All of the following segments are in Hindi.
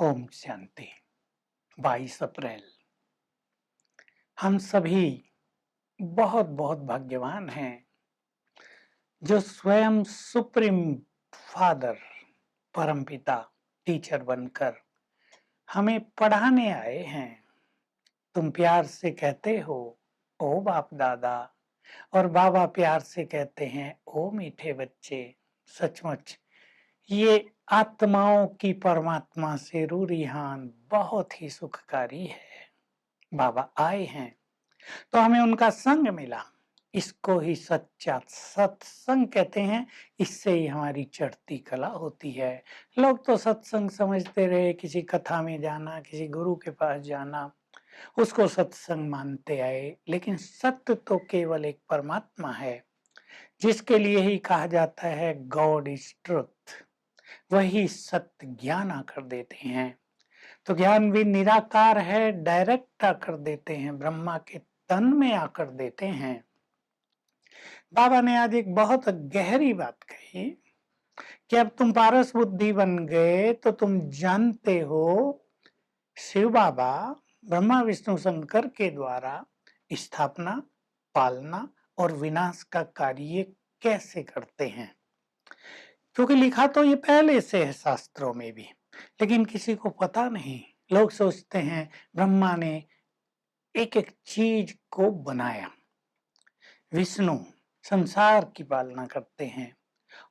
ओम शांति। 22 अप्रैल। हम सभी बहुत बहुत भाग्यवान हैं जो स्वयं सुप्रीम फादर परमपिता टीचर बनकर हमें पढ़ाने आए हैं। तुम प्यार से कहते हो ओ बाप दादा, और बाबा प्यार से कहते हैं ओ मीठे बच्चे। सचमुच ये आत्माओं की परमात्मा से रूरिहान बहुत ही सुखकारी है। बाबा आए हैं तो हमें उनका संग मिला। इसको ही सच्चा सत्संग कहते हैं। इससे ही हमारी चढ़ती कला होती है। लोग तो सत्संग समझते रहे किसी कथा में जाना, किसी गुरु के पास जाना, उसको सत्संग मानते आए। लेकिन सत्य तो केवल एक परमात्मा है, जिसके लिए ही कहा जाता है गॉड इज ट्रुथ। वही सत्य ज्ञान आकर देते हैं। तो ज्ञान भी निराकार है, डायरेक्ट आकर देते हैं, ब्रह्मा के तन में आकर देते हैं। बाबा ने आज एक बहुत गहरी बात कही कि अब तुम पारस बुद्धि बन गए तो तुम जानते हो शिव बाबा ब्रह्मा विष्णु शंकर के द्वारा स्थापना, पालना और विनाश का कार्य कैसे करते हैं। क्योंकि लिखा तो ये पहले से है शास्त्रों में भी, लेकिन किसी को पता नहीं। लोग सोचते हैं ब्रह्मा ने एक एक चीज को बनाया, विष्णु संसार की पालना करते हैं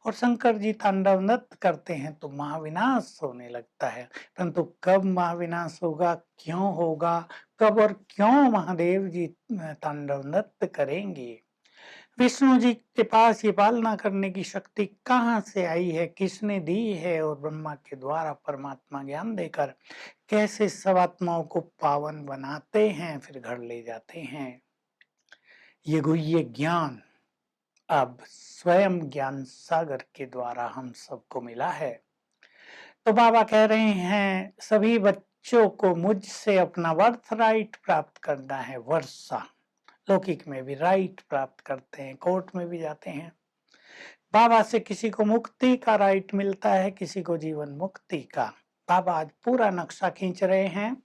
और शंकर जी तांडव नृत्य करते हैं तो महाविनाश होने लगता है। परंतु कब महाविनाश होगा, क्यों होगा, कब और क्यों महादेव जी तांडव नृत्य करेंगे, विष्णु जी के पास ये पालना करने की शक्ति कहाँ से आई है, किसने दी है, और ब्रह्मा के द्वारा परमात्मा ज्ञान देकर कैसे सब आत्माओं को पावन बनाते हैं, फिर घर ले जाते हैं। ये गुह्य ज्ञान अब स्वयं ज्ञान सागर के द्वारा हम सबको मिला है। तो बाबा कह रहे हैं सभी बच्चों को मुझसे अपना वर्थ राइट प्राप्त करना है। वर्षा लौकिक में भी राइट प्राप्त करते हैं, कोर्ट में भी जाते हैं। बाबा से किसी को मुक्ति का राइट मिलता है, किसी को जीवन मुक्ति का। बाबा आज पूरा नक्शा खींच रहे हैं।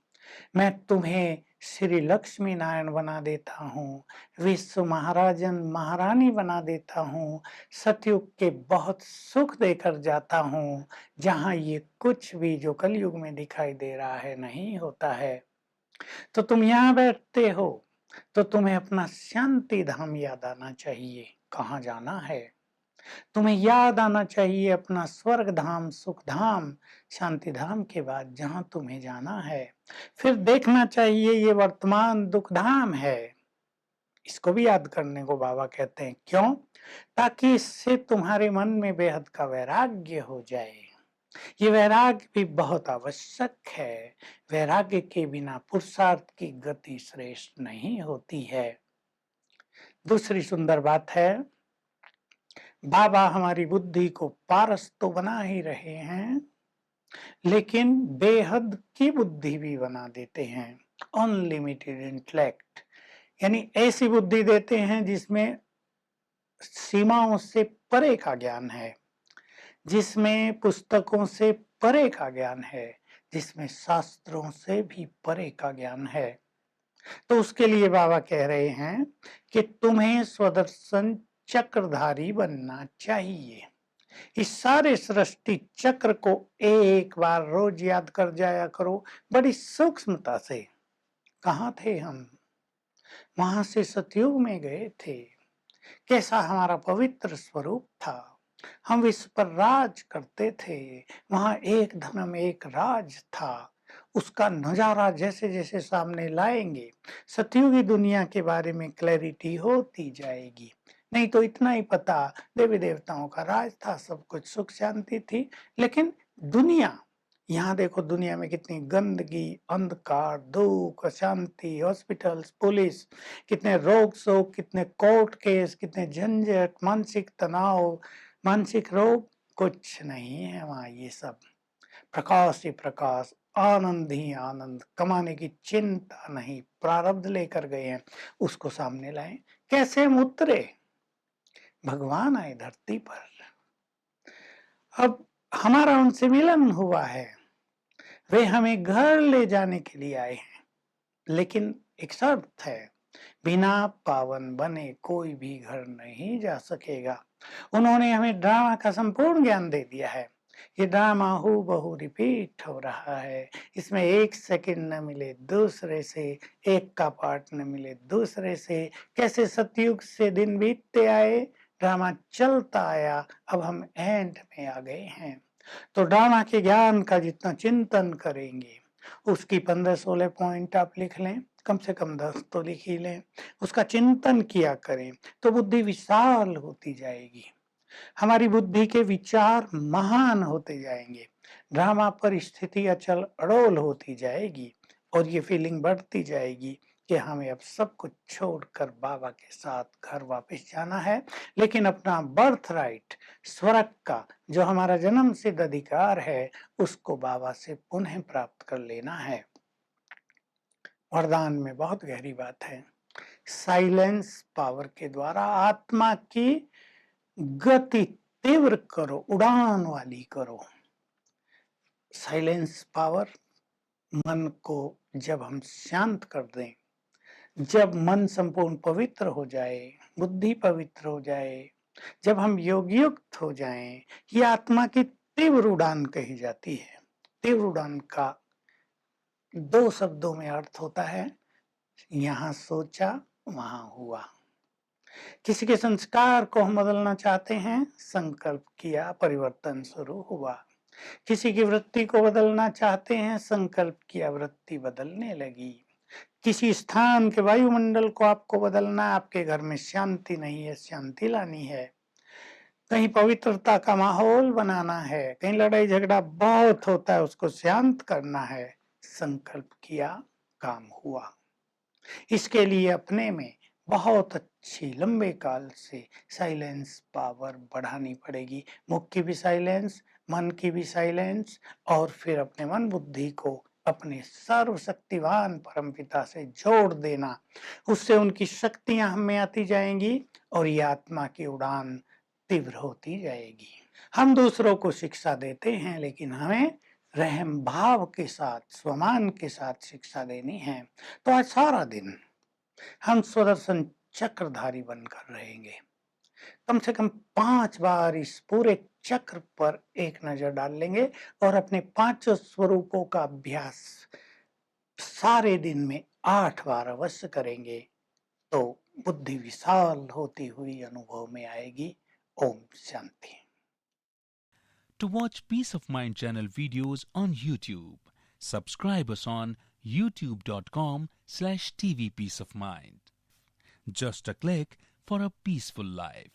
मैं तुम्हें श्री लक्ष्मी नारायण बना देता हूँ, विश्व महाराजन महारानी बना देता हूँ, सतयुग के बहुत सुख देकर जाता हूँ, जहाँ ये कुछ भी जो कलयुग में दिखाई दे रहा है नहीं होता है। तो तुम यहाँ बैठते हो तो तुम्हें अपना शांति धाम याद आना चाहिए। कहाँ जाना है? तुम्हें याद आना चाहिए अपना स्वर्ग धाम, सुख धाम, शांति धाम के बाद जहां तुम्हें जाना है। फिर देखना चाहिए ये वर्तमान दुख धाम है। इसको भी याद करने को बाबा कहते हैं। क्यों? ताकि इससे तुम्हारे मन में बेहद का वैराग्य हो जाए। ये वैराग्य भी बहुत आवश्यक है। वैराग्य के बिना पुरुषार्थ की गति श्रेष्ठ नहीं होती है। दूसरी सुंदर बात है, बाबा हमारी बुद्धि को पारस तो बना ही रहे हैं, लेकिन बेहद की बुद्धि भी बना देते हैं। अनलिमिटेड इंटेलेक्ट, यानी ऐसी बुद्धि देते हैं जिसमें सीमाओं से परे का ज्ञान है, जिसमें पुस्तकों से परे का ज्ञान है, जिसमें शास्त्रों से भी परे का ज्ञान है। तो उसके लिए बाबा कह रहे हैं कि तुम्हें स्वदर्शन चक्रधारी बनना चाहिए। इस सारे सृष्टि चक्र को एक बार रोज याद कर जाया करो, बड़ी सूक्ष्मता से। कहाँ थे हम? वहां से सतयुग में गए थे। कैसा हमारा पवित्र स्वरूप था। हम विश्व पर राज करते थे। वहां एक धर्म एक राज था। उसका नजारा जैसे जैसे सामने लाएंगे, सतयुगी दुनिया के बारे में क्लैरिटी होती जाएगी। नहीं तो इतना ही पता, देवी देवताओं का राज था, सब कुछ सुख शांति थी। लेकिन दुनिया, यहाँ देखो दुनिया में कितनी गंदगी, अंधकार, दुख, अशांति, हॉस्पिटल्स, पुलिस, कितने रोग शोक, कितने कोर्ट केस, कितने झंझट, मानसिक तनाव, मानसिक रोग। कुछ नहीं है वहाँ। ये सब प्रकाश ही प्रकाश, आनंद ही आनंद। कमाने की चिंता नहीं, प्रारब्ध लेकर गए हैं, उसको सामने लाएं। कैसे हम उतरे? भगवान आए धरती पर। अब हमारा उनसे मिलन हुआ है। वे हमें घर ले जाने के लिए आए हैं, लेकिन एक शर्त है, बिना पावन बने कोई भी घर नहीं जा सकेगा। उन्होंने हमें ड्रामा का संपूर्ण ज्ञान दे दिया है। ये ड्रामा हूबहू रिपीट हो रहा है। इसमें 1 सेकंड न मिले दूसरे से, एक का पार्ट न मिले दूसरे से। कैसे सतयुग से दिन बीतते आए, ड्रामा चलता आया, अब हम एंड में आ गए हैं। तो ड्रामा के ज्ञान का जितना चिंतन करेंगे, उसकी 15-16 पॉइंट आप लिख लें, कम से कम 10 तो लिख ही लें। उसका चिंतन किया करें तो बुद्धि विशाल होती जाएगी, हमारी बुद्धि के विचार महान होते जाएंगे, ड्रामा पर स्थिति अचल अड़ोल होती जाएगी और ये फीलिंग बढ़ती जाएगी कि हमें अब सब कुछ छोड़कर बाबा के साथ घर वापस जाना है, लेकिन अपना बर्थ राइट, स्वर्ग का जो हमारा जन्म सिद्ध अधिकार है, उसको बाबा से पुनः प्राप्त कर लेना है। वरदान में बहुत गहरी बात है। साइलेंस पावर के द्वारा आत्मा की गति तीव्र करो, उड़ान वाली करो। साइलेंस पावर, मन को जब हम शांत कर दें, जब मन संपूर्ण पवित्र हो जाए, बुद्धि पवित्र हो जाए, जब हम योगयुक्त हो जाएं, ये आत्मा की तीव्र उड़ान कही जाती है। तीव्र उड़ान का 2 शब्दों में अर्थ होता है, यहाँ सोचा वहां हुआ। किसी के संस्कार को हम बदलना चाहते हैं, संकल्प किया, परिवर्तन शुरू हुआ। किसी की वृत्ति को बदलना चाहते हैं, संकल्प किया, वृत्ति बदलने लगी। किसी स्थान के वायुमंडल को आपको बदलना, आपके घर में शांति नहीं है, शांति लानी है। कहीं पवित्रता का माहौल बनाना है, कहीं लड़ाई झगड़ा बहुत होता है, उसको शांत करना है। संकल्प किया, काम हुआ। इसके लिए अपने में बहुत अच्छी लंबे काल से साइलेंस पावर बढ़ानी पड़ेगी। मुख की भी साइलेंस, मन की भी साइलेंस, और फिर अपने मन बुद्धि को अपने सर्वशक्तिवान परमपिता से जोड़ देना। उससे उनकी शक्तियां हमें आती जाएंगी और ये आत्मा की उड़ान तीव्र होती जाएगी। हम दूसरों को शिक्षा देते हैं, लेकिन हमें रहम भाव के साथ, स्वमान के साथ शिक्षा देनी है। तो आज सारा दिन हम स्वदर्शन चक्रधारी बनकर रहेंगे। कम से कम 5 बार इस पूरे चक्र पर एक नजर डाल लेंगे और अपने 5 स्वरूपों का अभ्यास सारे दिन में 8 बार अवश्य करेंगे, तो बुद्धि विशाल होती हुई अनुभव में आएगी। Om Shanti. To watch Peace of Mind channel videos on YouTube, subscribe us on youtube.com/tvpeaceofmind. Just a click for a peaceful life.